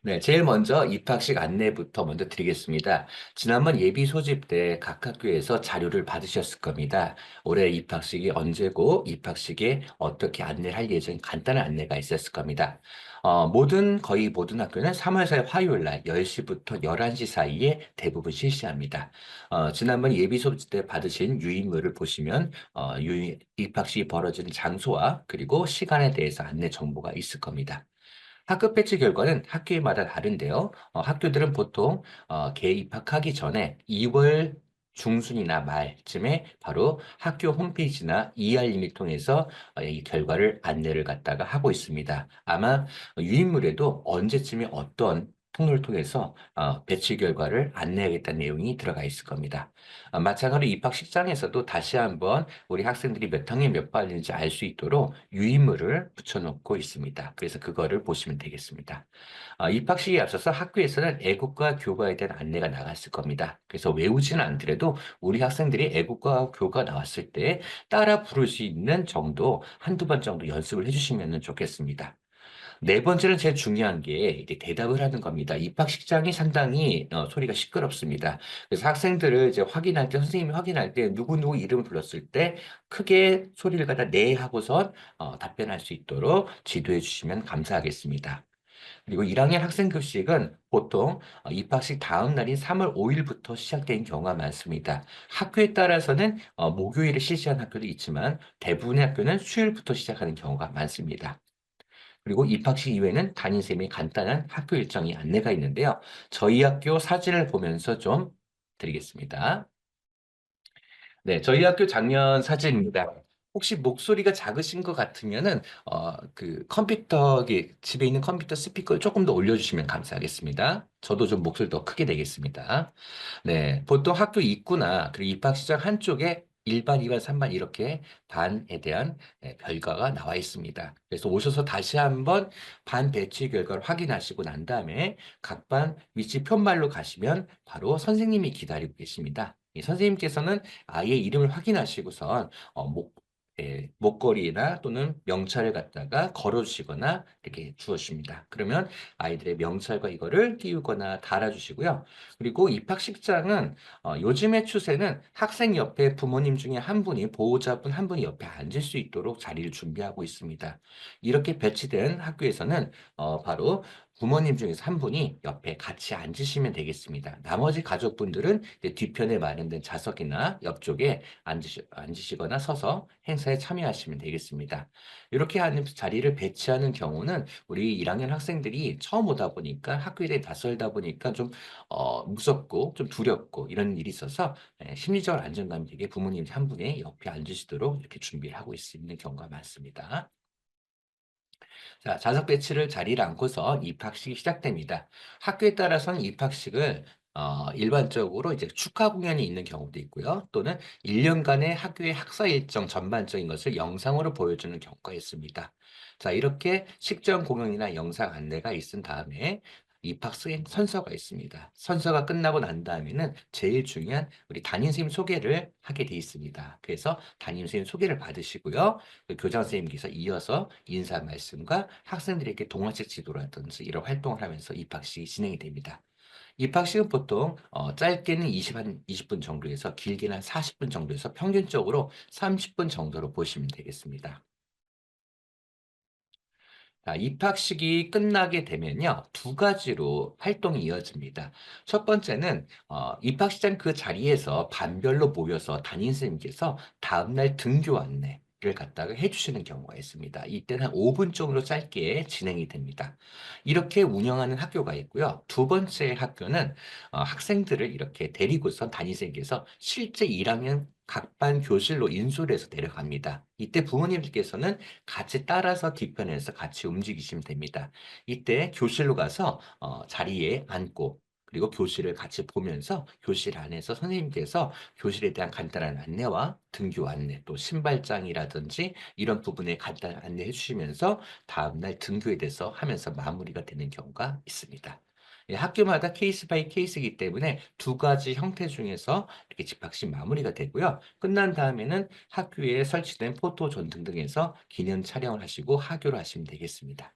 네, 제일 먼저 입학식 안내부터 먼저 드리겠습니다. 지난번 예비 소집 때 각 학교에서 자료를 받으셨을 겁니다. 올해 입학식이 언제고 입학식에 어떻게 안내를 할 예정 간단한 안내가 있었을 겁니다. 거의 모든 학교는 3월 4일 화요일 날 10시부터 11시 사이에 대부분 실시합니다. 지난번 예비 소집 때 받으신 유인물을 보시면 입학식이 벌어지는 장소와 그리고 시간에 대해서 안내 정보가 있을 겁니다. 학급 배치 결과는 학교마다 다른데요. 학교들은 보통 개입학하기 전에 2월 중순이나 말쯤에 바로 학교 홈페이지나 이알림을 통해서 이 결과를 안내를 갖다가 하고 있습니다. 아마 유인물에도 언제쯤에 어떤 통로를 통해서 배치 결과를 안내하겠다는 내용이 들어가 있을 겁니다. 마찬가지로 입학식장에서도 다시 한번 우리 학생들이 몇 학년 몇 반인지 알 수 있도록 유인물을 붙여놓고 있습니다. 그래서 그거를 보시면 되겠습니다. 입학식에 앞서서 학교에서는 애국가 교과에 대한 안내가 나갔을 겁니다. 그래서 외우지는 않더라도 우리 학생들이 애국가 교과 나왔을 때 따라 부를 수 있는 정도, 한두 번 정도 연습을 해주시면 좋겠습니다. 네 번째는 제일 중요한 게 이제 대답을 하는 겁니다. 입학식장이 상당히 소리가 시끄럽습니다. 그래서 학생들을 이제 확인할 때, 선생님이 확인할 때 누구누구 이름을 불렀을 때 크게 소리를 갖다 네 하고선 답변할 수 있도록 지도해 주시면 감사하겠습니다. 그리고 1학년 학생 급식은 보통 입학식 다음 날인 3월 5일부터 시작된 경우가 많습니다. 학교에 따라서는 목요일에 실시하는 학교도 있지만 대부분의 학교는 수요일부터 시작하는 경우가 많습니다. 그리고 입학식 이후에는 담임쌤의 간단한 학교 일정이 안내가 있는데요. 저희 학교 사진을 보면서 좀 드리겠습니다. 네, 저희 학교 작년 사진입니다. 혹시 목소리가 작으신 것 같으면은 그 컴퓨터 집에 있는 컴퓨터 스피커를 조금 더 올려주시면 감사하겠습니다. 저도 좀 목소리 더 크게 내겠습니다. 네, 보통 학교 입구나 그리고 입학 시작 한쪽에 1반, 2반, 3반 이렇게 반에 대한 별과가 나와 있습니다. 그래서 오셔서 다시 한번 반 배치 결과를 확인하시고 난 다음에 각 반 위치 편말로 가시면 바로 선생님이 기다리고 계십니다. 이 선생님께서는 아이의 이름을 확인하시고선 목걸이나 또는 명찰을 갖다가 걸어주시거나 이렇게 주어줍니다. 그러면 아이들의 명찰과 이거를 띄우거나 달아주시고요. 그리고 입학식장은 요즘의 추세는 학생 옆에 부모님 중에 한 분이 보호자분 한 분이 옆에 앉을 수 있도록 자리를 준비하고 있습니다. 이렇게 배치된 학교에서는 바로 부모님 중에서 한 분이 옆에 같이 앉으시면 되겠습니다. 나머지 가족분들은 이제 뒤편에 마련된 좌석이나 옆쪽에 앉으시거나 서서 행사에 참여하시면 되겠습니다. 이렇게 하는 자리를 배치하는 경우는 우리 1학년 학생들이 처음 오다 보니까 학교에 대해 낯설다 보니까 좀 무섭고 좀 두렵고 이런 일이 있어서 심리적으로 안정감이 되게 부모님 한 분의 옆에 앉으시도록 이렇게 준비를 하고 있는 경우가 많습니다. 자, 좌석 배치를 자리를 앉고서 입학식이 시작됩니다. 학교에 따라서는 입학식을 일반적으로 이제 축하 공연이 있는 경우도 있고요. 또는 1년간의 학교의 학사 일정 전반적인 것을 영상으로 보여주는 경우가 있습니다. 자, 이렇게 식전 공연이나 영상 안내가 있은 다음에 입학 수행 선서가 있습니다. 선서가 끝나고 난 다음에는 제일 중요한 우리 담임 선생님 소개를 하게 돼 있습니다. 그래서 담임 선생님 소개를 받으시고요. 그 교장 선생님께서 이어서 인사 말씀과 학생들에게 동화책 지도라든지 이런 활동을 하면서 입학식이 진행이 됩니다. 입학식은 보통 짧게는 20분 정도에서 길게는 한 40분 정도에서 평균적으로 30분 정도로 보시면 되겠습니다. 자, 입학식이 끝나게 되면요, 두 가지로 활동이 이어집니다. 첫 번째는, 입학식장 그 자리에서 반별로 모여서 담임 선생님께서 다음날 등교 안내를 갖다가 해주시는 경우가 있습니다. 이때는 한 5분 정도 짧게 진행이 됩니다. 이렇게 운영하는 학교가 있고요. 두 번째 학교는 학생들을 이렇게 데리고서 담임 선생님께서 실제 1학년 각 반 교실로 인솔 해서 내려갑니다. 이때 부모님들께서는 같이 따라서 뒤편에서 같이 움직이시면 됩니다. 이때 교실로 가서 자리에 앉고 그리고 교실을 같이 보면서 교실 안에서 선생님께서 교실에 대한 간단한 안내와 등교 안내, 또 신발장이라든지 이런 부분에 간단한 안내해 주시면서 다음날 등교에 대해서 하면서 마무리가 되는 경우가 있습니다. 예, 학교마다 케이스 바이 케이스이기 때문에 두 가지 형태 중에서 이렇게 집합식 마무리가 되고요. 끝난 다음에는 학교에 설치된 포토존 등등에서 기념 촬영을 하시고 하교를 하시면 되겠습니다.